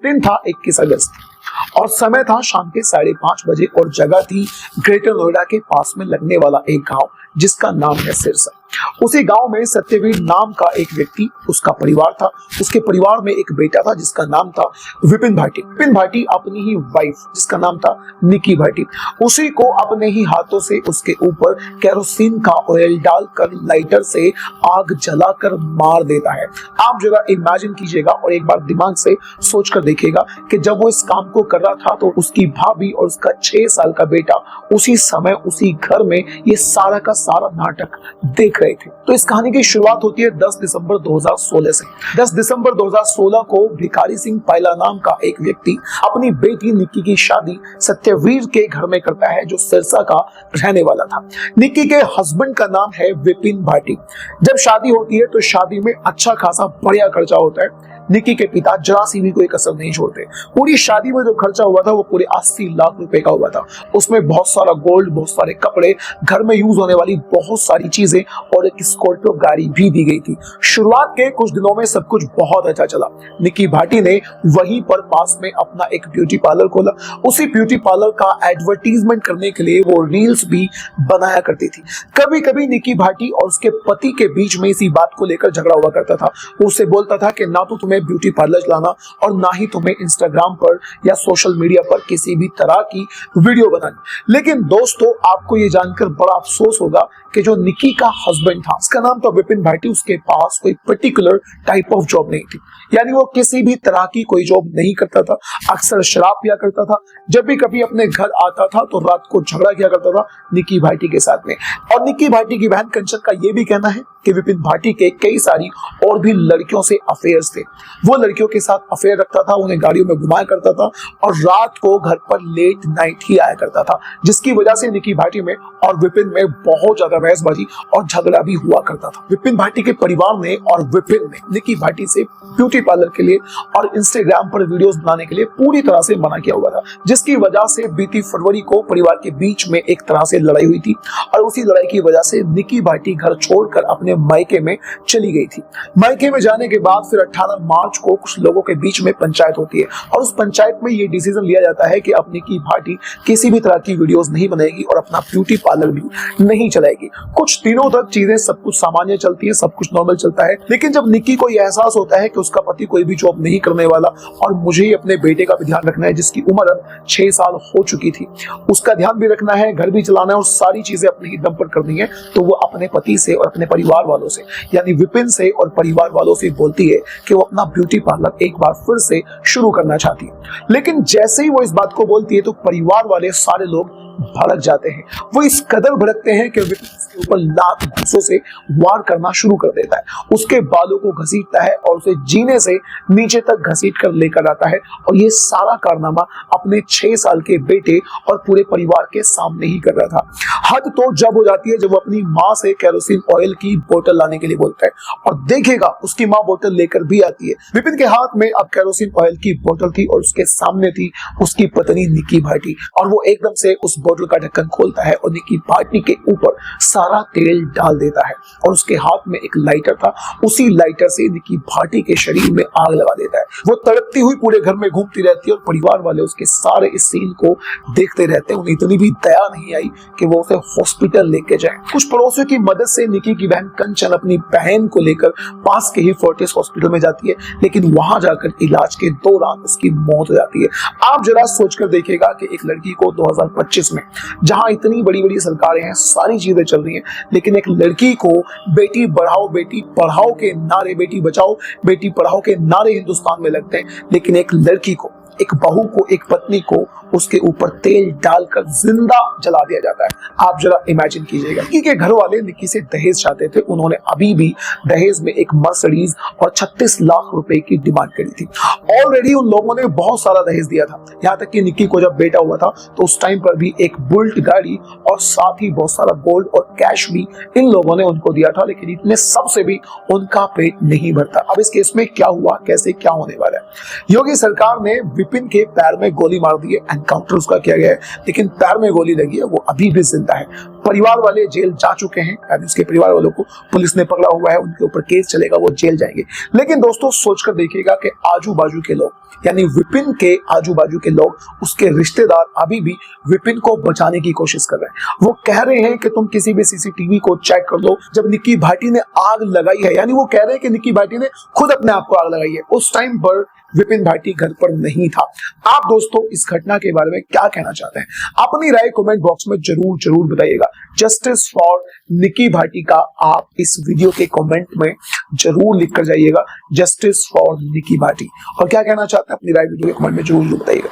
दिन था 21 अगस्त और समय था शाम के 5:30 बजे और जगह थी ग्रेटर नोएडा के पास में लगने वाला एक गांव जिसका नाम है सिरसा। उसी गांव में सत्यवीर नाम का एक व्यक्ति, उसका परिवार था। उसके परिवार में एक बेटा था जिसका नाम था विपिन भाटी। विपिन भाटी अपनी ही वाइफ जिसका नाम था निकी भाटी, उसी को अपने ही हाथों से उसके ऊपर केरोसिन का ऑयल डालकर लाइटर से आग जलाकर मार देता है। आप जरा इमेजिन कीजिएगा और एक बार दिमाग से सोचकर देखिएगा कि जब वो इस काम को कर रहा था तो उसकी भाभी और उसका 6 साल का बेटा उसी समय उसी घर में ये सारा का सारा नाटक देख रहे थे। तो इस कहानी की शुरुआत होती है 10 दिसंबर 2016 से। 10 दिसंबर 2016 को भिखारी सिंह पायला नाम का एक व्यक्ति अपनी बेटी निक्की की शादी सत्यवीर के घर में करता है जो सिरसा का रहने वाला था। निक्की के हस्बैंड का नाम है विपिन भाटी। जब शादी होती है तो शादी में अच्छा खासा बढ़िया खर्चा होता है। निक्की के पिता जरा सी भी कोई कसर नहीं छोड़ते। पूरी शादी में जो खर्चा हुआ था वो पूरे 80 लाख रुपए का हुआ था। उसमें बहुत सारा गोल्ड, बहुत सारे कपड़े, घर में यूज होने वाली बहुत सारी चीजें और एक स्कॉर्पियो गाड़ी भी दी गई थी। शुरुआत के कुछ दिनों में सब कुछ बहुत अच्छा चला। निक्की भाटी ने वहीं पर पास में अपना एक ब्यूटी पार्लर खोला। उसी ब्यूटी पार्लर का एडवर्टीजमेंट करने के लिए वो रील्स भी बनाया करती थी। कभी कभी निक्की भाटी और उसके पति के बीच में इसी बात को लेकर झगड़ा हुआ करता था। वो उससे बोलता था कि ना तो तुम्हें ब्यूटी पार्लर चलाना और ना ही तुम्हें इंस्टाग्राम पर या सोशल मीडिया पर किसी भी तरह की वीडियो बनानी। लेकिन दोस्तों, आपको ये जानकर बड़ा अफसोस होगा कि जो निक्की का हस्बैंड था, उसका नाम था विपिन भाटी, उसके पास कोई पर्टिकुलर टाइप ऑफ जॉब नहीं थी। यानी वो किसी भी तरह की कोई जॉब नहीं करता था। अक्सर शराब पिया करता था। जब भी कभी अपने घर आता था तो रात को झगड़ा किया करता था निक्की भाटी के साथ में। और निक्की भाटी की बहन कंचन का ये भी कहना है कि विपिन भाटी के कई सारी और भी लड़कियों से अफेयर्स थे। वो लड़कियों के साथ अफेयर रखता था, उन्हें गाड़ियों में घुमाया करता था और रात को घर पर लेट नाइट ही आया करता था, जिसकी वजह से निक्की भाटी में और विपिन में बहुत ज्यादा बहसबाजी और झगड़ा भी हुआ करता था। विपिन भाटी के परिवार ने और विपिन ने निक्की भाटी से ब्यूटी पार्लर के लिए और इंस्टाग्राम पर वीडियोस बनाने के लिए पूरी तरह से मना किया हुआ था, जिसकी वजह से बीती फरवरी को परिवार के बीच में एक तरह से लड़ाई हुई थी। और उसी लड़ाई की वजह से निक्की भाटी घर छोड़कर अपने मायके में चली गई थी। मायके में जाने के बाद फिर 18 मार्च को कुछ लोगों के बीच में पंचायत होती है और उस पंचायत में ये डिसीजन लिया जाता है कि अब निक्की भाटी किसी भी तरह की वीडियोस नहीं बनाएगी और अपना ब्यूटी पार्लर भी नहीं चलाएगी। कुछ दिनों तक चीजें सब कुछ सामान्य चलती है, सब कुछ नॉर्मल चलता है। लेकिन जब निक्की को यह एहसास होता है कि उसका पति कोई भी जॉब नहीं करने वाला और मुझे ही अपने बेटे का भी ध्यान रखना है जिसकी उम्र अब 6 साल हो चुकी थी, उसका ध्यान भी रखना है, घर भी चलाना है और सारी चीजें अपने ही दम पर करनी है, तो वो अपने पति से और अपने परिवार वालों से यानी विपिन से और परिवार वालों से बोलती है कि वो अपना ब्यूटी पार्लर एक बार फिर से शुरू करना चाहती है। लेकिन जैसे ही वो इस बात को बोलती है तो परिवार वाले सारे लोग भड़क जाते हैं। वो इस कदर भड़कते हैं कि विपिन उसके ऊपर लात घूंसों से वार करना शुरू कर देता है। उसके बालों को घसीटता है और उसे जीने से नीचे तक घसीट कर लेकर आता है और ये सारा कारनामा अपने 6 साल के बेटे और पूरे परिवार के सामने ही कर रहा था। हद तो जब हो जाती है जब वो अपनी माँ से केरोसिन ऑयल की बोतल लाने के लिए बोलता है और देखेगा उसकी माँ बोतल लेकर भी आती है। विपिन के हाथ में अब केरोसिन ऑयल की बोतल थी और उसके सामने थी उसकी पत्नी निक्की भाटी और वो एकदम से उस बोतल का ढक्कन खोलता है और निक्की भाटी के ऊपर सारा तेल डाल देता है और उसके हाथ में एक लाइटर था। उसी लाइटर से निक्की भाटी के शरीर में आग लगा देता है। वो तड़पती हुई पूरे घर में घूमती रहती है और परिवार वाले उसके सारे इस सीन को देखते रहते हैं। उन्हें इतनी भी दया नहीं आई कि वो उसे हॉस्पिटल लेके जाए। कुछ पड़ोसियों की मदद से निक्की की बहन कंचन अपनी बहन को लेकर पास के ही फोर्टिस हॉस्पिटल में जाती है, लेकिन वहां जाकर इलाज के दौरान उसकी मौत हो जाती है। आप जरा सोचकर देखिएगा कि एक लड़की को 2025 में जहां इतनी बड़ी बड़ी सरकारें हैं, सारी चीजें चल रही हैं, लेकिन एक लड़की को बेटी बढ़ाओ बेटी पढ़ाओ के नारे, बेटी बचाओ बेटी पढ़ाओ के नारे हिंदुस्तान में लगते हैं, लेकिन एक लड़की को, एक बहू को, एक पत्नी को उसके ऊपर तेल डालकर जिंदा जला दिया जाता है। आप जरा इमेजिन कीजिएगा। निक्की के घर वाले निक्की से दहेज चाहते थे। उन्होंने अभी भी दहेज में एक मर्सिडीज और 36 लाख रुपए की डिमांड करी थी। ऑलरेडी उन लोगों ने बहुत सारा दहेज दिया था। यहाँ तक कि निक्की को जब बेटा हुआ था तो उस टाइम पर भी एक बुलेट गाड़ी और साथ ही बहुत सारा गोल्ड और कैश भी इन लोगों ने उनको दिया था, लेकिन इतने सबसे भी उनका पेट नहीं भरता। अब इस केस में क्या हुआ, कैसे क्या होने वाला है? योगी सरकार ने विपिन के पैर में गोली मार दी है। एनकाउंटर उसका किया गया है, लेकिन पैर में गोली लगी है, वो अभी भी जिंदा है। परिवार वाले जेल जा चुके हैं, यानी उसके परिवार वालों को पुलिस ने पकड़ा हुआ है, उनके ऊपर केस चलेगा, वो जेल जाएंगे। लेकिन दोस्तों सोचकर देखिएगा कि आजू बाजू के लोग, यानी विपिन के आजू बाजू के लोग, उसके रिश्तेदार अभी भी विपिन को बचाने की कोशिश कर रहे हैं। वो कह रहे हैं कि तुम किसी भी सीसीटीवी को चेक कर लो, जब निक्की भाटी ने आग लगाई है, यानी वो कह रहे हैं कि निक्की भाटी ने खुद अपने आप को आग लगाई है, उस टाइम पर विपिन भाटी घर पर नहीं था। आप दोस्तों इस घटना के बारे में क्या कहना चाहते हैं? अपनी राय कमेंट बॉक्स में जरूर जरूर बताइएगा। जस्टिस फॉर निक्की भाटी का आप इस वीडियो के कमेंट में जरूर लिख कर जाइएगा, जस्टिस फॉर निक्की भाटी। और क्या कहना चाहते हैं अपनी राय वीडियो के कमेंट में जरूर बताइएगा।